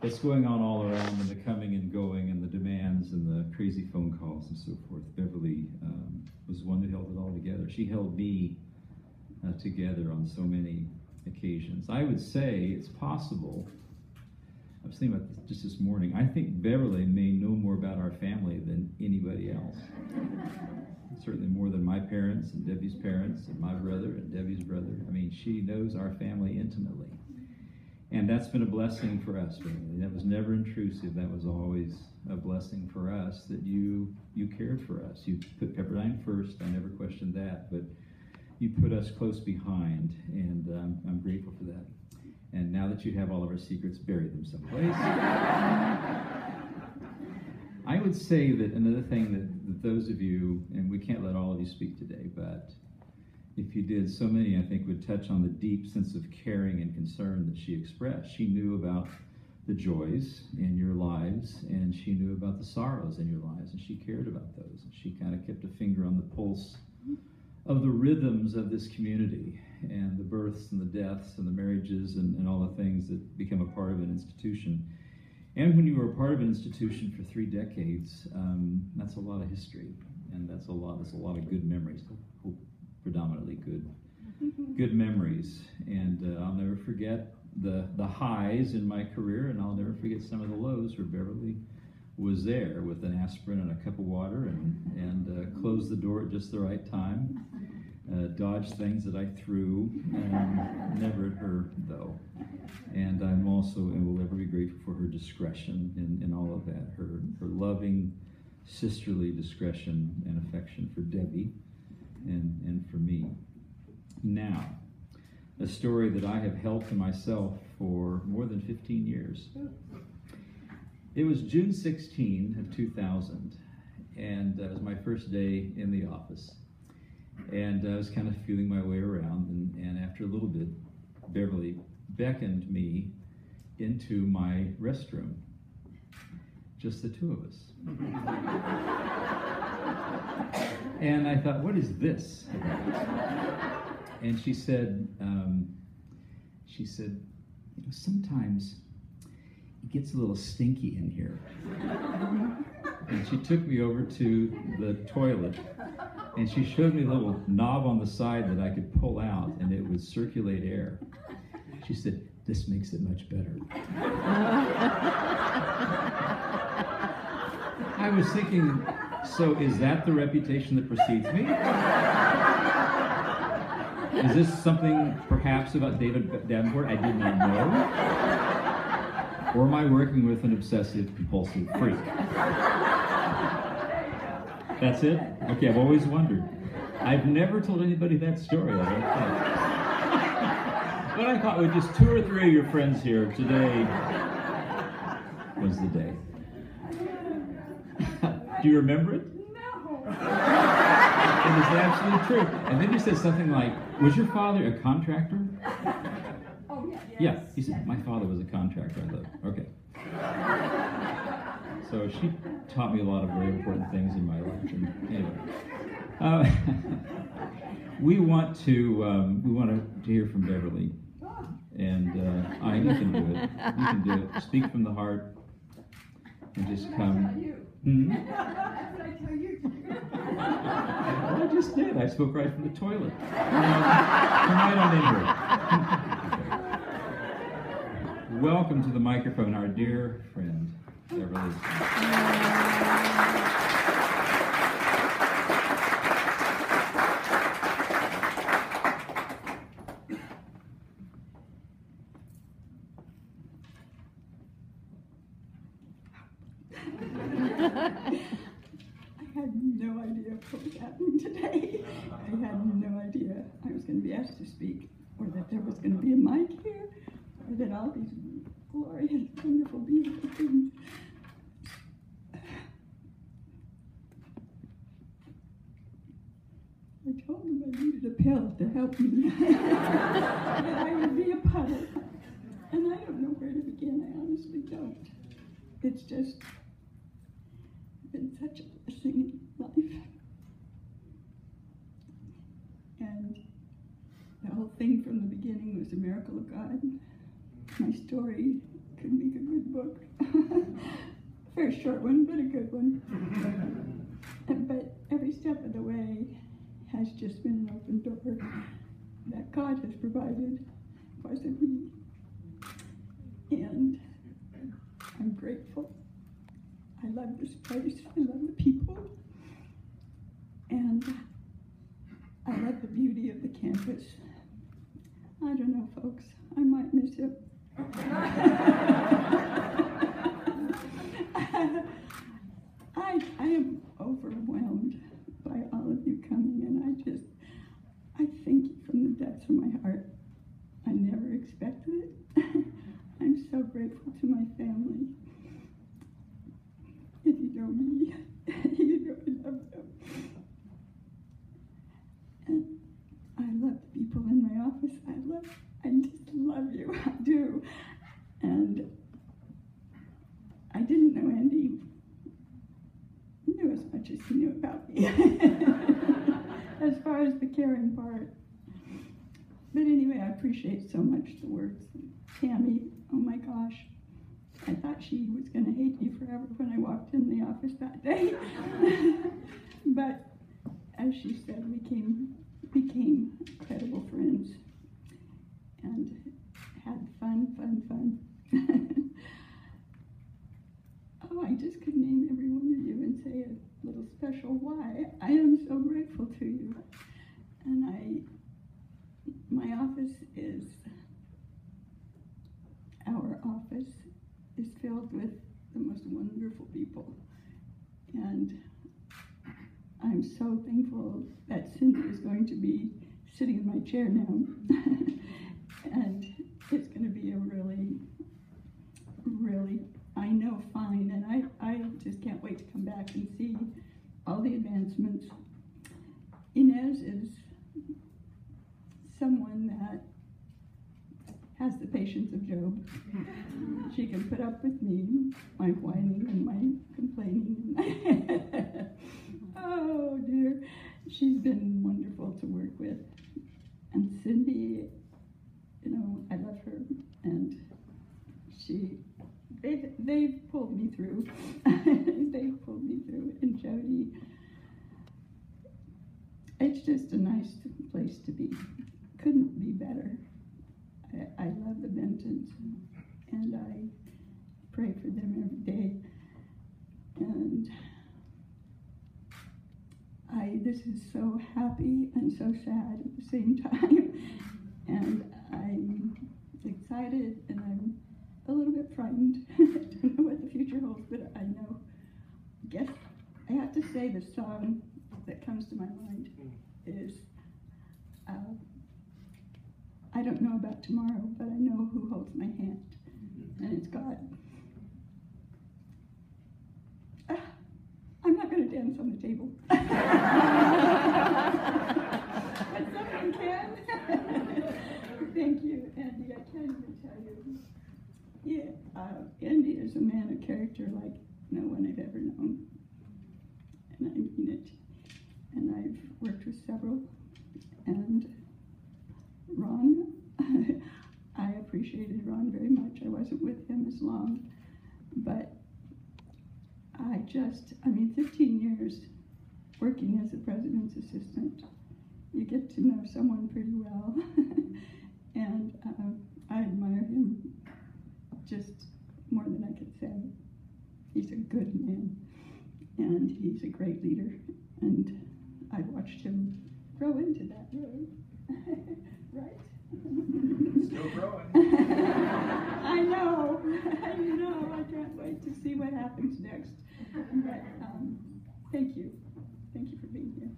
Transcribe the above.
that's going on all around, and the coming and going and the demands and the crazy phone calls and so forth. Beverly was one who held it all together. She held me together on so many occasions. I would say it's possible, I was thinking about this just this morning, I think Beverly may know more about our family than anybody else. Certainly more than my parents and Debbie's parents and my brother and Debbie's brother. I mean, she knows our family intimately. And that's been a blessing for us, really. That was never intrusive. That was always a blessing for us, that you cared for us. You put Pepperdine first. I never questioned that. But you put us close behind, and I'm grateful for that. And now that you have all of our secrets, bury them someplace. I would say that another thing that those of you, and we can't let all of you speak today, but if you did, so many, I think, would touch on the deep sense of caring and concern that she expressed. She knew about the joys in your lives, and she knew about the sorrows in your lives, and she cared about those. And she kind of kept a finger on the pulse of the rhythms of this community, and the births and the deaths and the marriages and all the things that become a part of an institution. And when you were a part of an institution for 3 decades, that's a lot of history, and that's a lot of good memories. Predominantly good memories, and I'll never forget the highs in my career, and I'll never forget some of the lows where Beverly was there with an aspirin and a cup of water, and closed the door at just the right time, dodged things that I threw, never at her though. And I'm also, and will ever be grateful for her discretion in all of that, her loving sisterly discretion and affection for Debbie and for me. Now, a story that I have held to myself for more than 15 years. It was June 16 of 2000, and it was my first day in the office. And I was kind of feeling my way around, and after a little bit, Beverly beckoned me into my restroom. Just the two of us. And I thought, what is this about? And she said, you know, sometimes it gets a little stinky in here. And she took me over to the toilet, and she showed me a little knob on the side that I could pull out, and it would circulate air. She said, this makes it much better. I was thinking, so is that the reputation that precedes me? Is this something perhaps about David Davenport I did not know? Or am I working with an obsessive compulsive freak? That's it? Okay, I've always wondered. I've never told anybody that story, I don't think. But I thought with just 2 or 3 of your friends here, today was the day. Do you remember it? No. It is absolutely true. And then you said something like, was your father a contractor? Oh, yeah. Yes. Yeah, he said, my father was a contractor. I thought, okay. So she taught me a lot of very important things in my life. And anyway, we want to hear from Beverly, and you can do it. You can do it. Speak from the heart, and just come. Hmm? Well, I just did. I spoke right from the toilet. Come right on in here. Welcome to the microphone, our dear friend, Beverly. I had no idea what was happening today. I had no idea I was going to be asked to speak, or that there was going to be a mic here, or that all these glorious, wonderful, beautiful things. I told them I needed a pill to help me, that I would be a puddle. And I don't know where to begin, I honestly don't. It's just been such a blessing in life. And the whole thing from the beginning was a miracle of God. My story could make a good book. Very short one, but a good one. But every step of the way has just been an open door that God has provided. Wasn't me. And I'm grateful. I love this place. I love the people. And I love the beauty of the campus. I don't know, folks. I might miss it. I am overwhelmed by all of you coming, and I thank you from the depths of my heart. I never expected it. I'm so grateful to my family. If you know me, you know I love them. And I love the people in my office. I just love you. I do. And I didn't know Andy knew as much as he knew about me. As far as the caring part. But anyway, I appreciate so much the words. Tammy, oh my gosh. I thought she was going to hate me forever when I walked in the office that day. But as she said, we became incredible friends and had fun. Oh, I just could name every one of you and say a little special why. I am so grateful to you. And our office is filled with the most wonderful people. And I'm so thankful that Cindy is going to be sitting in my chair now. And it's going to be a really, I know, fine. And I just can't wait to come back and see all the advancements. Inez is someone that has the patience of Job. She can put up with me, my whining and my complaining. Oh dear, she's been wonderful to work with. And Cindy, you know, I love her, and they've pulled me through. They've pulled me through. And Jody, it's just a nice place to be. Couldn't be better. I love the Bentons, and I pray for them every day. And this is so happy and so sad at the same time. And I'm excited, and I'm a little bit frightened. I don't know what the future holds, but I guess I have to say the song that comes to my mind is, I don't know about tomorrow, but I know who holds my hand, and it's God. I'm not going to dance on the table. But someone can. Thank you, Andy. I can't even tell you. Yeah, Andy is a man of character like no one I've ever known. And I mean it. And I've worked with several. And Ron, I appreciated Ron very much. I wasn't with him as long, but 15 years working as a president's assistant, you get to know someone pretty well. And I admire him just more than I could say. He's a good man, and he's a great leader, and I watched him grow into that role. Right? Still growing. I know. I can't wait to see what happens next. But thank you. Thank you for being here.